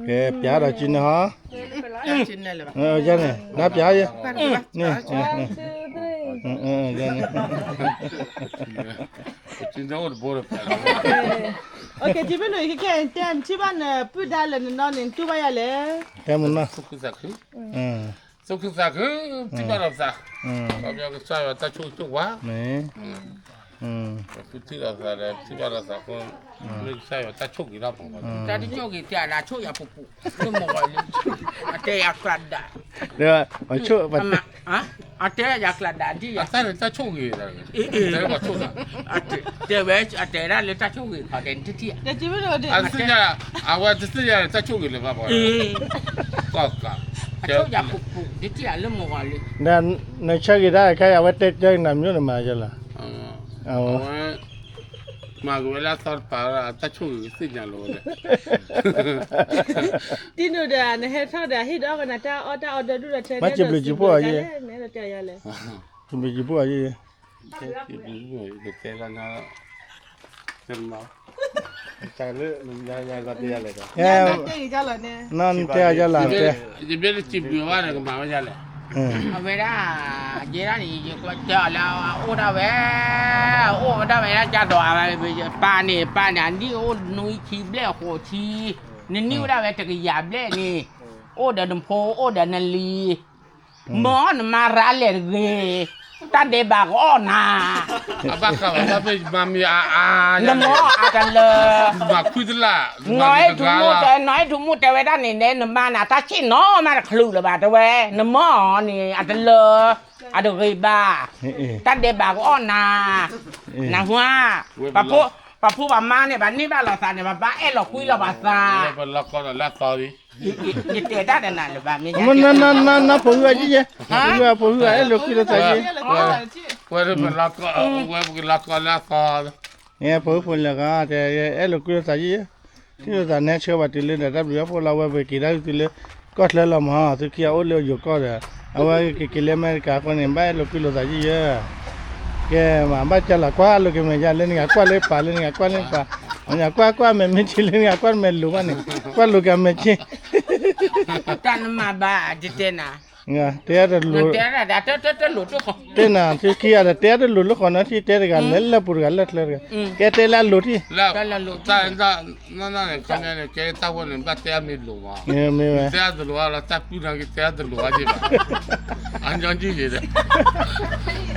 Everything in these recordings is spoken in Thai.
cái bia đó chín hả chín này là giờ này nắp bia gì nè giờ này chín đâu được bố được ok chị biết rồi cái tem chị bạn bữa đa lần nó nên chú bây giờ cái muốn nào sốc sạc sốc sạc chín bao lâu sạc bây giờ cái sao ta chua quá này chín bao lâu sạc chín bao lâu sạc con mình sao ta chua gì đâu ta đi chua gì thì là chua ya phụ phụ nhưng mà gọi là tê ya cật đã được ở chỗ vật à tê ya cật đã chứ ya ta là ta chua gì đấy đấy là chua tê về tê ra lấy ta chua gì họ đến thế thiệt chị biết rồi à xin nhà à vậy xin nhà ta chua gì là bao nhiêu có chua ya phụ phụ thế thiệt là mà gọi là nơi chơi cái đó cái ở tết chơi nằm như mà giờ là mà người ta sao bảo ta chua gì xin nhà luôn tin rồi đã này hết sao đã hết đó cái nào ta ở đó là chơi mà chụp được chụp bao nhiêu này là chơiอะไรchụp được chụp bao nhiêu cái người được cái là nó chân máu chạy lưỡi nhà gọt đi lại đó chơi cho là nè non chơi cho làm chơi chỉ biết chụp nhiều quá rồi mà bây giờ lại về đó vậy đó thì có chờ là ô đâu về là cha đòi bây giờ ba này đi ô nuôi chi bể hồ chi nên níu đâu về cái nhà bể nè ô đợt đầm phố ô đợt nà lì món mà ra liền ghê ta để bà có na apa kau apa mami nằm mò ăn lơ mà quy là nói chúng mua về đó này nên mà là ta chỉ nó mà khử là bà về nằm mò này ăn lơ ăn được gì bà ta để bà có na hoa bà phu bà ma này bà ní bà là sao này bà em là quy là bà sao bà là con là sao đi như thế đó là bà mình nó phụ người chứ phụ người ấy lúc kia nó sao chứ quay rồi bà là con là sao nghe phụ là cái thì ấy lúc kia nó sao chứ chứ là nè chưa bắt được lên là đáp được phụ lao về kỳ đó thì lên có lên làm ha thì kia ôn liều có rồi ở cái lên mấy cả con em bé lúc kia nó sao chứ cái mà bắt cho là quá lúc cái mình ra lên ngã qua lên pa nhà qua mình chỉ lên ngã qua mình luôn anh qua lúc cái mình chỉ ta mà bà chỉ tên à nghe té rồi lụt té là té lụt chứ không té nào thì kia là té rồi lụt lúc còn nó thì té cái lên là bùn cái cái té là lụt đi là lụt ta nó này con này cái tao còn bắt té mình lụt mà nghe té được lụt là ta cứ nói cái té được lụt gì mà anh chẳng gì vậy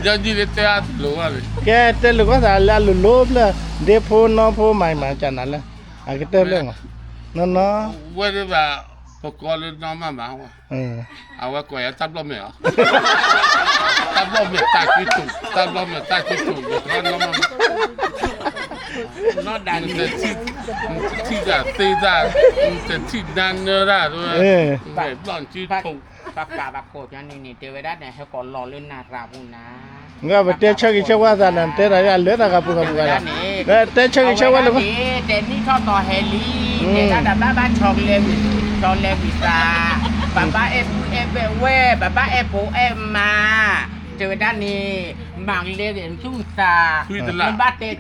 chẳng gì để té được lụt à cái té lụt có sao là lụt là để phô nó phô mày mà chẳng hạn là cái té lên nó quay đi bà có con lên nó mà à vậy quay tắp lắm mẹ tắp lắm mẹ ta cái tủ con nó đàn chi ra tê ra chi đang nơ ra rồi phải bọn chi thùng bà cổ cho nên thì về đó này hay còn lò lên nà rào bùn ná nghe về té chơi cái chơi qua ra là té ra lửa ta gặp cái này té chơi cái chơi qua luôn để ní cho tỏ hè lý để ta đã ba cho lên vì sao bà em về quê bà em bố em mà từ đó này mang lên đến trung sa lên bắt tết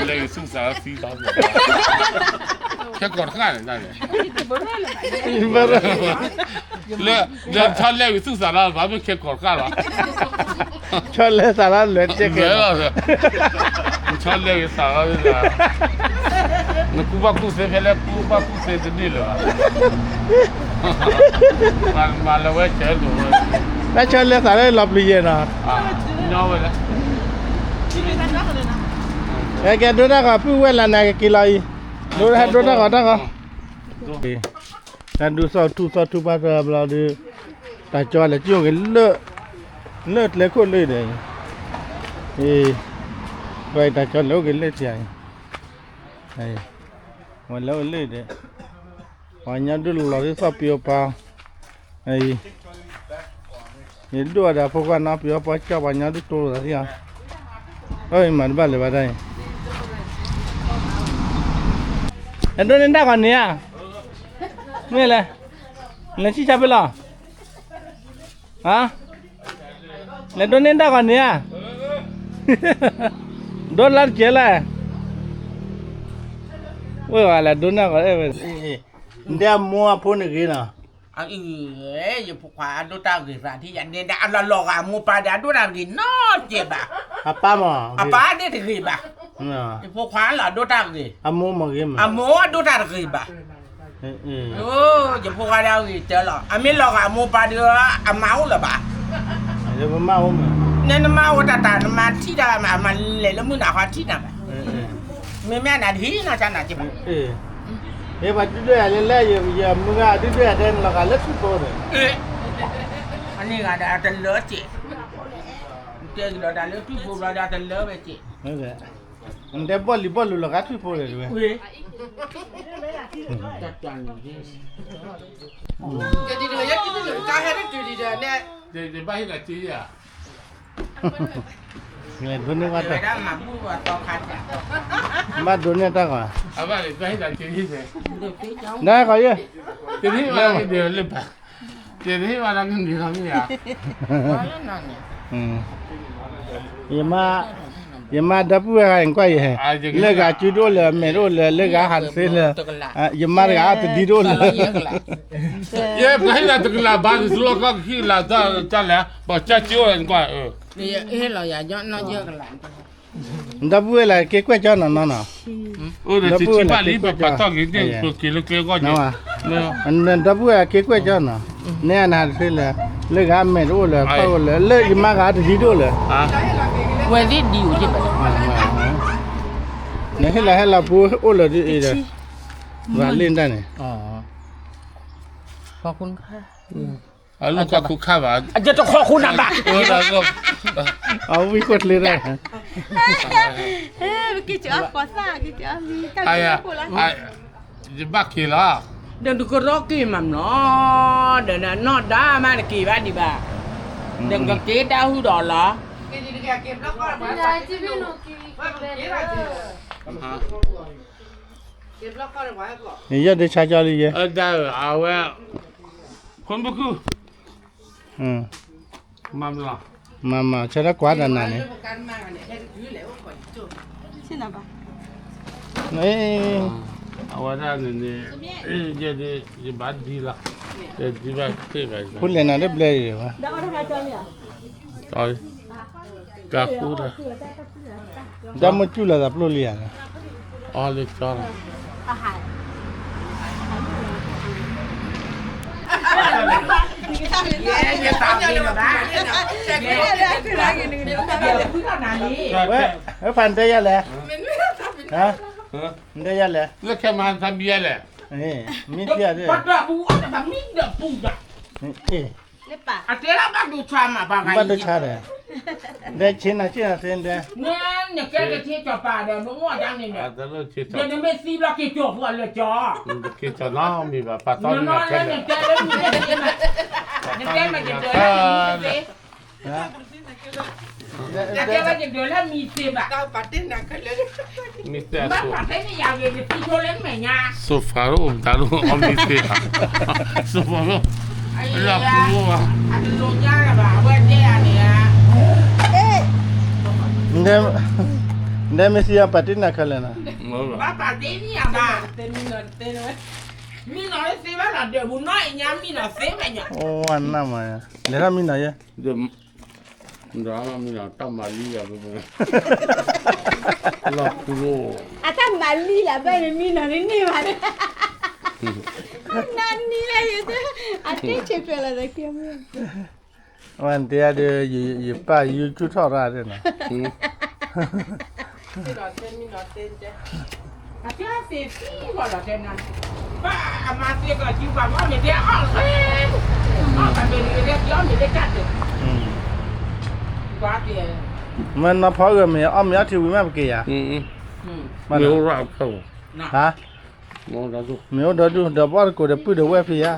lên trung sa phi đó cái còn khác này lên cho lên trung sa là bà mới cái còn khác là cho lên sa là lên chơi cái cho lên sa là nó cũng bắt cũng sẽ phải là cũng bắt cũng sẽ đi rồi mà là vậy chơi rồi đã chơi lên sa là lọp lì nè nhau vậy đấy cái đứa đó có phụ quên là này cái loại đứa đó có đó kan du sau tu ba bla de ta cho là chưa cái lợt lấy con lưỡi đấy vậy ta cho lâu cái lưỡi chạy này mà lâu lưỡi đấy hoàn nhau đứa lò thì sao piêu pa này nhìn đua đã phụ quan nó piêu pa cho hoàn nhau đứa to rồi à ơi mà ba lại vào đây anh đứa đến đâu còn nè nghe là chi chả biết lo hả là đứa đến đâu còn nè đứa lát chết là ôi gọi là đứa nào có đây เดี๋ยวมัวพูดอีกนะ อ่ะอย่าพวกขวาดูตากินร้านที่ยันเนี่ยอันละหลอกอ่ะมูปลาดาดูตากินนอเจ็บอ่ะ อาป้ามา อ่ะป้าเนี่ยถึงกินอ่ะ น่ะ พวกขวาล่ะดูตากิน อามูมากิน อ่ะมูดูตากินอ่ะโอ้อย่าพวกขวาดาวกินเจอหรออ่ะไม่หลอกอ่ะมูปลาเดืออ่ะเมาหรอป่ะ เดี๋ยวมาอุ้ม เนี่ยน้ำเมาตามาที่ดามาเลยแล้วมือหนาควาที่น่ะแม่น่ะที่น่ะจันน่ะจิบ เฮ้ยมาดูด้วยอะไรอย่ามึงอ่ะดูด้วยเดินหลักเล็กสุดโตเลย อันนี้ก็ได้แต่เลือดจิเดี๋ยวเราได้เลือดที่พวกเราได้แต่เลือดไปจิ นั่นแหละมันเดี๋ยวบอลหลักสุดโตเลยด้วย อุ้ยจัดจานนี่จะดีเลยยังกินได้เลยการให้ได้ดีเลยเนี่ย 这买个鸡呀， เนี่ยดูนี่ว่า ไปได้มาพูดว่าต่อคันจ้ะ มาดูเนี่ยตั้งก่อน 啊不，你买个鸡噻， เดี๋ยวพี่เจ้า ได้ขอเยอะ 今天晚上你了吧？今天晚上跟你他们呀， ว่าแล้วนั่นเนี่ย อย่ามาดับเบิ้ลกันกว่าอย่างเลิกอาจูโดเลยไม่รู้เลยเลิกอาหารเสร็จเลยอย่ามาเลิกอาตีโดเลย 也不是那这个喇叭是说个去了，咱俩把这酒人管นี่เราอย่าย้อนน้อยเยอะกันหลาน ดับเบิ้ลอะไรเกี่ยวกับจ้านั่นน่ะ 这七八里边把到给这给了给我 นั่นว่ะ 没有， อันนั้นดับเบิ้ลเกี่ยวกับจ้าน่ะเนี่ยอาหารเสร็จเลยเลิกอาไม่รู้เลยเขาเลยเลิกอย่ามาอาตีโดเลย 啊， เวทีดีอยู่จิบ เนี่ยให้เราพูดโอ้เลยดีเลยว่าเล่นได้เนี่ย อ๋อขอบคุณค่ะ 啊，路过去看吧， อาจจะต้องขอบคุณนะบ้า 那个， เอาวิกฤตเลยนะ cái chữ có xa cái chữ gì 哎呀，哎，你别去了， เดี๋ยวดูกรอกกี่มันเนาะเดี๋ยวนะนอดด้ามากี่บ้านดีบ้าเดี๋ยวก็เจ๊ดาวหูดอเหรอ นี่ยอดได้ใช้จอเลย ได้เอาไว้คนบุกมาละ มาใช้แล้วกวาดอันนั้นเนี่ย xin nào bà นี่ เอาไว้ได้เนี่ยจะบ้านดีละจะบ้านเท่ไป พูดเลยนะได้เปล่าเลยวะ đã có hai chân nhỉ ต่อยกาคูด จำมันจุลาดับโลเลียนะ อ๋อเล็กจ้า à hải เย้เย้ตามนี่นะบ้าเย้เดี๋ยวพูดขนาดนี้ เว้ยฟันได้ยังไงฮะได้ยังไง แล้วแค่มาทำเบี้ยแหละ นี่มีเทียด้วย ปัดดาบูอันนั้นมีเดือปูจ้ะ นี่ lấy bà อาเจ๊รับดูชามาบางไง บ้านดูชาเลยได้ชิ้นนะชิ้นนะเส้นเดีย เนี่ยแกจะเที่ยวจอป่าเดี๋ยวมึงว่าจังนี่เนี่ย แต่เราเชื่อ เดี๋ยวไม่ซีบล็อกกี่จบวันเลยจอ คิดจะน้องมีแบบปัตตอน น นี้ อน แค่ แล้ว ไหน เนี่ยแกแล้วมีได้ยังไงเนี่ยแกมาจะเจอแล้วมีซี นะ แกมาจะเจอแล้วมีซีบอ่ะ มีแต่ บ้าน สุ ปัดได้ไม่อยากเรียนซีโชเล่นไหมเนี่ย สุฟารุดารุอมิเซียสุฟารุ ไอ้ เว เหี้ ลาย พูดว่า อันลงยากอะบ่าเว้ยเจ๊อันเนี้ย ได้ไม่เสียปฏินักเลยนะ บ้านปัดได้นี่อ่ะบ้าเต้นเงินเต้นไว้มีหน่อยซีบ้านเราเดี๋ยวบุญน้อยยังมีหน่อยซีไหมเนี่ย โอ้อันนั้นมาเดี๋ยวมีหน่อย เดี๋ยวมีหน่อยตั้งมาลีอ่ะพี่บุ้งหลอกกูโล à ta mà ly là bây giờ mi nó đến đi mà nan đi là gì thế à cái chuyện kia là cái kia luôn วันเดียวเดี๋ยวอยู่ป้าอยู่จุดทอดอะไรนะ à cái gì xí gọi là tên này ba mà xí gọi chịu vào nó mình đeo ăn thêm ăn mình đeo gió mình đeo cắt được quá tiền มันมาพอกันมั้ยอ้อมยาที่วิ่งมาเมื่อกี้อ่ะ มีรักเขา ฮะ มองดู มีเดี๋ยวบอกกูเดี๋ยวพูดเดี๋ยวเว็บพี่อ่ะ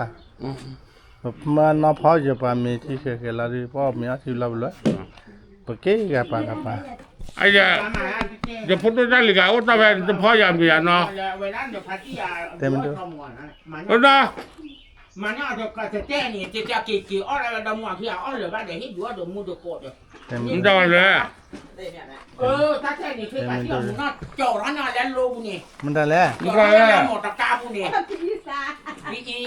มันมาพอจะปามีที่เคยลาดีพ่อมีอาชีพลับเลยปะเก๋กับปากกับปา ไอ้เจ้าเดี๋ยวพูดได้เลยกันว่าตาแวนจะพ่อยามกี่อันเนาะmà nó được cái tên này chỉ cho kỳ ở đây là đồng ngoài khi ở lửa ba để hết đũa được mua được cột được มันได้เลย ta thấy này khi phải chịu nó chỗ nó lên lô bu nè มันได้แล้ว chỗ nó lên một tạc ca bu nè PE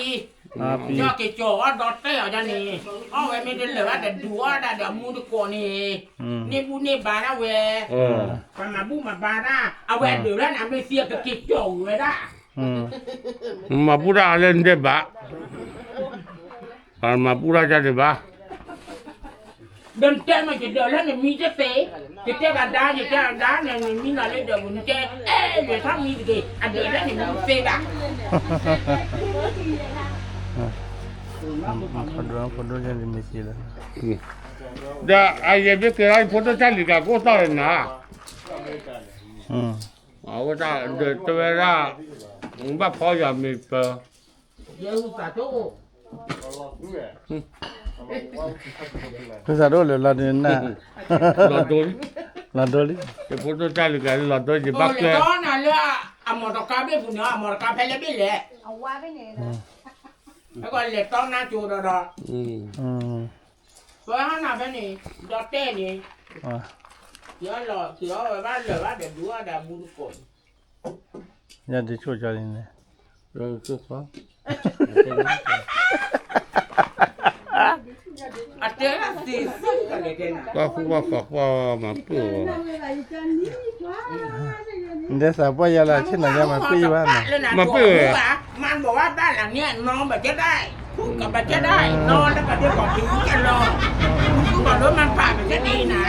ปี cho cái chỗ đọt tay ở đây này ông về mình đi lửa để đũa để mua được cổ này nên bu nên bà nó về còn mà bu mà bà ra à về đũa đó làm đi xia cái chỗ về đó มาพูดอะไรเด็ดบ้ามาพูดอะไรเด็ดบ้า đừng chơi mà chỉ đỡ lên là mi chết té chỉ chơi là đá này mi là lên đỡ mình chơi ê về thằng mi thì anh đỡ lên thì mình phê bạc คนดูยังไม่สิเลย เดี๋ยวไอ้ยังไม่เคยไอ้พุทธเจ้าหลีกก็ต้องเลยนะเอาก็ได้เดี๋ยวตัวเวลาผมว่าพอจะมีเปล่า giờ cả chỗ คือสะดวกเลยละเนี่ยนะ หลอดตัว ละตัวนี้ ไอ้พุทธเจ้าหลีกหลอดตัวจะบัก Ôi, เลย đó là lựa à một cà phê phụ nữ, một cà phê là biết lệ. Cái còn lệ to na chùa đó đó. เพราะว่าหน้าเป็นนี่ดอเต้นี่เสือหล่อเสือไว้บ้านเหลือว่าเดี๋ยวดูว่าเดี๋ยวบุญกด ยันจะช่วยจริงเลย เรื่องคือฟ้า อ่ะเจ้าสิกันเลยเจ้า ก็พูดว่าฝากว่ามาเปล่า เดี๋ยวสาวพ่อยาลาเช่นไหนจะมาปี้บ้านนะ มันเปื่อยมันบอกว่าบ้านหลังเนี้ยนอนแบบจะได้พูดกับแบบจะได้นอนแล้วก็เดี๋ยวก่อนถึงจะรอกูบอกว่ามันผ่านแบบจะดีนะ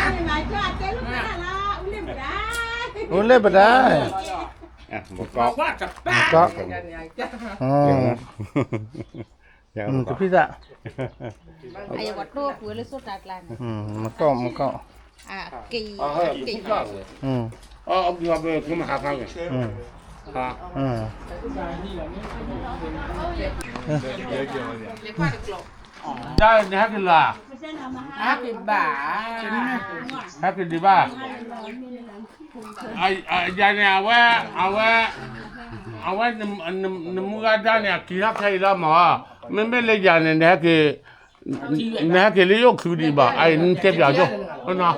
อุ้นเล่นไปได้ บอกว่าจะป้า จะพี่จะ Ai có đua vừa lên số đạt là มันก็ kỳ kỳ อ๋อเอาไปก็มาหาเขาไงฮะ ได้แฮปปี้ล่ะ hát thì bà แฮปปี้ดีป่ะไอ้ยายเนี่ยเอาไว้นมุกด้านเนี่ยกี่ทับใช่แล้วหมอไม่เลยยายเนี่ยคือเลยยกคือดีป่ะไอ้นี่เจ็บยาวจ้ะเนาะ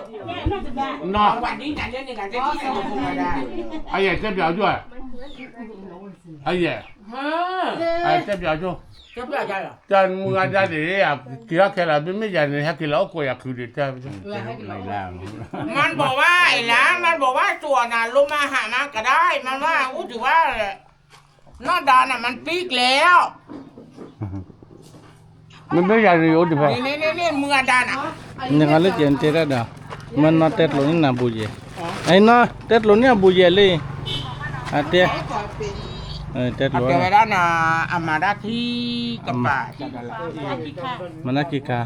quản lý nạn nhân thì là cái gì mà không phải là ไอ้เจ็บยาวจ้ะไอ้เจ็บยาวจ้ะ chấp là chơi à จานมุกด้านเนี่ยกี่ทับใช่แล้วไม่ยายเนี่ยคือแล้วก็อยากคือดีใช่ไหม มันบอกว่าไอ้ล้างมันบอกว่าตัวน่ะลงมาหามาก็ได้มันว่าอู้ถือว่านอกดานน่ะมันปีกแล้ว มันไม่ยายเลยโอ้ดิป่ะ นี่มือดานอ่ะ ยังไงเล่นเจนเจระดามันนอเต็ดหลุนี่นาบุญไอ้นอเต็ดหลุนี่บุญเลยอาเตี้ยเต็ดหลุ เดี๋ยวไปด้านน่ะอามาด้าที่กระบะ มันน่ากิกา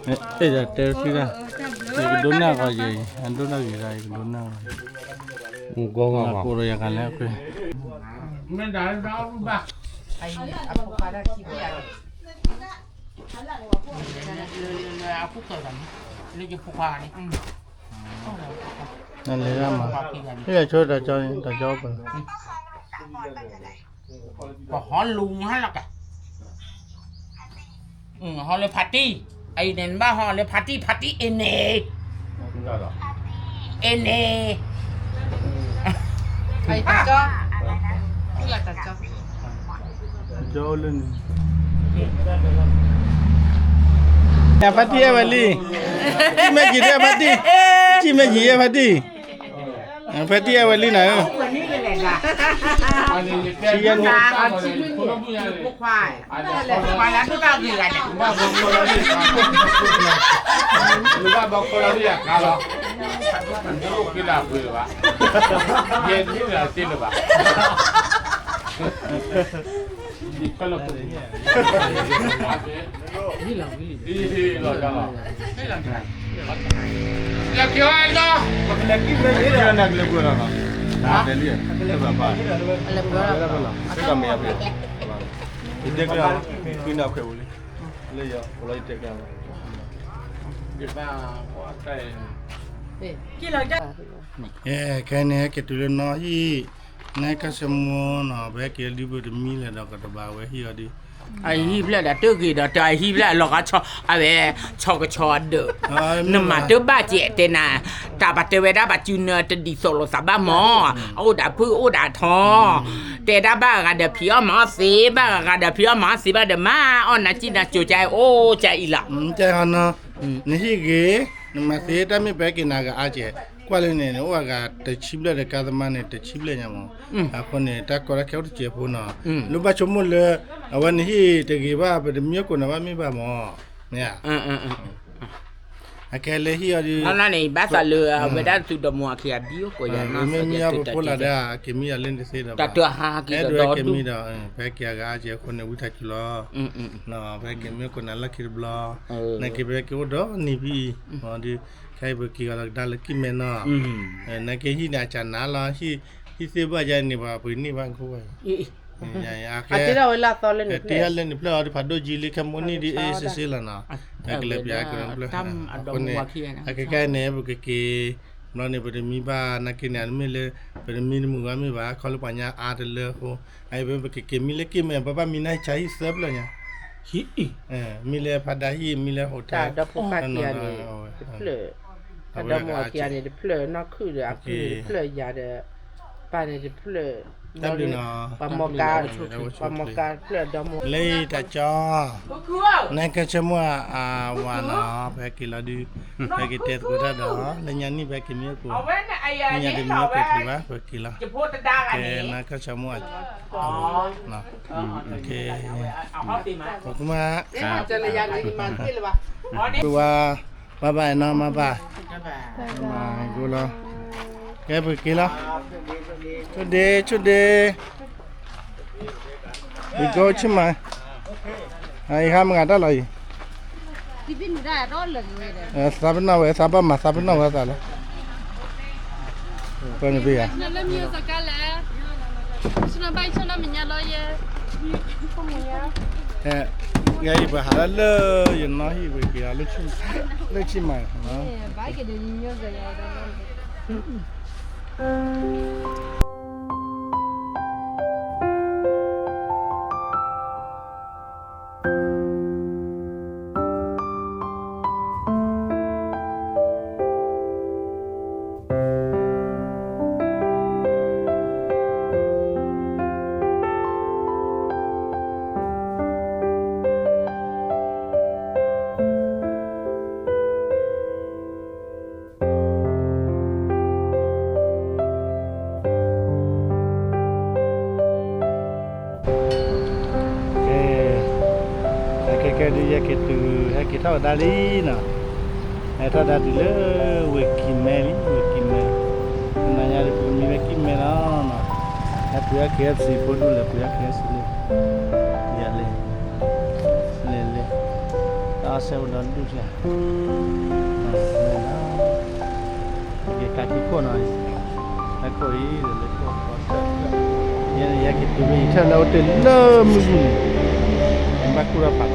เอ๊ะเต็ดที่ละโดนหน้าก็ยังอันโดนหน้าอยู่ไรโดนหน้ากูรอยกันแล้วกู ไม่ได้เราบ้า ไอ้อะโวคาโดที่เบียร์เลยเอาคุกเกิดกันเลยจะผูกขานี่ นั่นเลยนะมาที่จะช่วยแต่เจ้าไป ก็ฮอลลุงฮะล่ะกะฮอลเลยพาร์ตี้ไอ้เน้นบ้าฮอลเลยพาร์ตี้เอเนai ta cho tức là ta cho เจ้าเล่นแต่พัดที่วันนี้ที่ไม่กี่เดือนพัดที่ไม่กี่พัดที่พัดที่วันนี้ไหน วันนี้เลยแหละ ที่ยันเนี่ย ชีวิตนี่พวกควายแล้วทุกอย่างคืออะไรเนี่ย หรือว่าบอกคนเราเนี่ยครับเราลูกกีฬาเบื่อวะเย็นที่เหลือสิ้นหรือเปล่าก็เราตัวนี้นี่เราจังหวะอยากเกี่ยวอะไรเนาะ เรื่องนั้นเลยกูนะเดี๋ยวนี้เรื่องบ้าเรื่องไม่เอาไปเด็กเราคุยนับแค่บุรีเลยอ่ะอะไรเด็กเรา เดี๋ยวมาใส่ แค่นี้ก็ตัวน้อยนายก็สมองเนาะแบบเกี่ยวกับมีเลยเราก็ต้องบ่าวเฮียดิ ไอ้ฮีบแล้วแต่ตึกอีดแต่ไอ้ฮีบแล้วเราก็ชออะไรชอกชอเด้อนึกมาตึกบ้าเจเตนะตาบัตเตเวดาบัจูเนอร์ตดิโซโลซาบ้าหมอโอ้ดาพื้โอ้ดาทอแต่ดาบ้ากันเดพิอหมอสีบ้ากันเดพิอหมอสีบ้าเดมาอ๋อนะจีน่าจูใจโอ้ใจอีหล่ะ ใจฮอนนี่เก๋นมาเสียแต่ไม่ไปกินอะไรอาเจกว่าเลยเนี่ยว่าก็แต่ชิบเลยแต่การทำมันแต่ชิบเลยเนี่ยมั้งคนเนี่ยแต่ก็รักเขาที่เจ็บหัวเนาะลูกบ้าชมมุเลยวันนี้แต่กี่ว่าเป็นมีคนว่าไม่บ้าหมอเนี่ยแค่เลยที่อะไรนั่นนี่บ้าสาเลยเวลาสุดมัวเขียบิวก็ยังน่าสนใจ ไม่มีพูดอะไรเคมีอะไรเล่นเสียดาย แต่ตัวหากี่ตัว เคมีเด้อไปเกี่ยวกับอาเจคนเนี่ยวิทย์จุฬาเนาะไปเคมีคนนั้นละคิดบล้อนั่นคือไปเกี่ยวกับนี่พี่อ๋อดีใครไปเกี่ยวกับดัลกิเมน่ะนั่นคือที่น่าจะน่าละที่เสียบ้าใจนี่บ้าปุ่นนี่บ้างคู่อาทิตย์เราเวลาตอนเล่น ที่เล่นเพลย์อะไรพัดดูจีลิคำนี้ดีเสียแล้วนะนักเล่นยากันเพลย์คนเนี่ยแค่เนี่ยบุกเกะนอนเนี่ยเป็นมีบ้านักเรียนไม่เลยเป็นมีมุกมีบ้าเขาลูกปัญญาอาร์ตเลยโหไอ้เป็นบุกเกะมีเลยกี่เมื่อป้ามีนายใช้เซิร์ฟเลยเนี่ยมีเลยพัดได้ฮีมีเลยโฮเทล ดอกปาเกียนี่เพลย์ดอกมัวเกียนี่เพลย์นอกคือเลยเพลย์ยาเดปานี่เพลย์ปามกาเพลย์ดอกมัวเลยแต่จ้านั่นก็จะมัววานาไปกินแล้วดูไปกินเตะกูได้ดอแล้วยันนี่ไปกินเมียกูนี่ยันเดียวเมียกูดีวะไปกินแล้วนั่นก็จะมัวนะโอเคขอบคุณมาก จะเลยยานี่มันที่เลยวะ ตัวบ๊ายบายน้องบ๊ายบายมากูแล้วแกไปกินแล้วtoday we go chima ai ham ngata lai Tipin dah roller ni. sabna wa sala ko ni bia Nala miyo sakala. Suna bai suna minya lo ye. ngai ba hala yin na hi we kia lu chima na Bai ke dia miyo saya dah. cái đi cái từ hay cái thao đa đi nè hay thao đa đi lỡ về kim mè này nhà đi phụ mình về kim mè đó nè hay bây giờ cái gì phụ đủ là bây giờ cái gì lên lên ta sẽ đón đủ chưa cái cá thịt con này cái coi rồi lấy con nhà này cái từ mình theo lâu từ lâu mình bakura pa